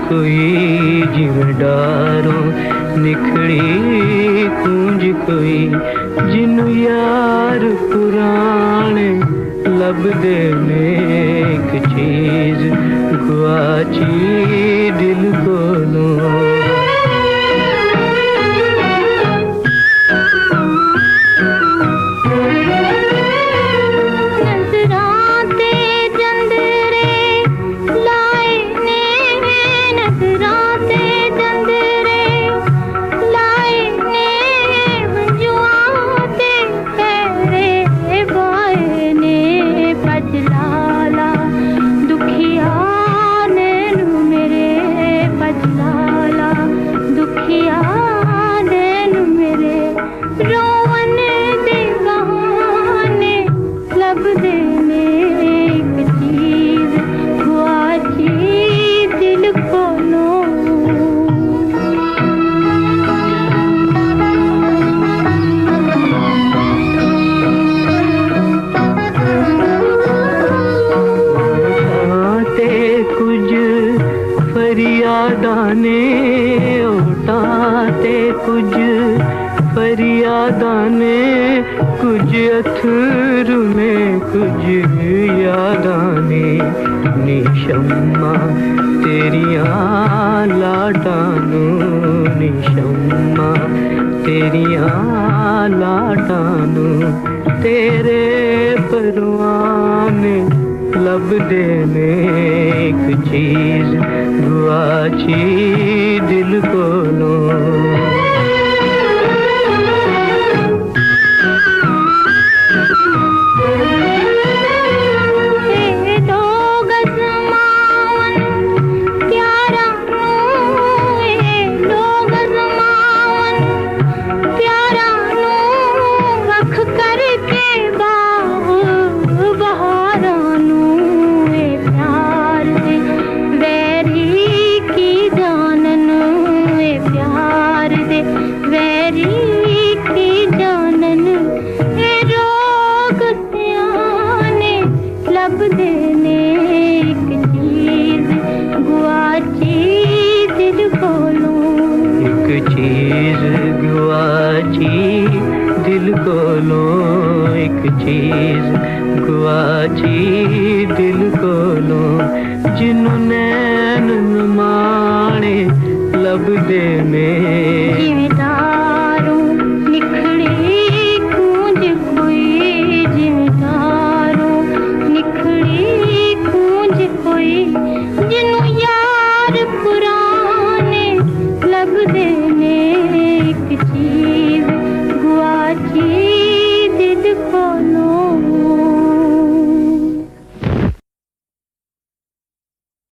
कोई जिवें डारों निखड़ी कूंज कोई जिन्नू यार पुराने लभदे ने एक चीज गुआची दिल कोलों। फरियादां ने ओटाते कुछ फरियादां ने कुछ अथरू ने कुछ यादां ने निशम्मा तेरियां लाडां नू निशम्मा तेरियां लाडां नू तेरे परवाने लभदे ने एक चीज गुआची दिल कोलों। दिल कोलों एक चीज गुआची दिल कोलों जिन्नू नैन माणे लभदे ने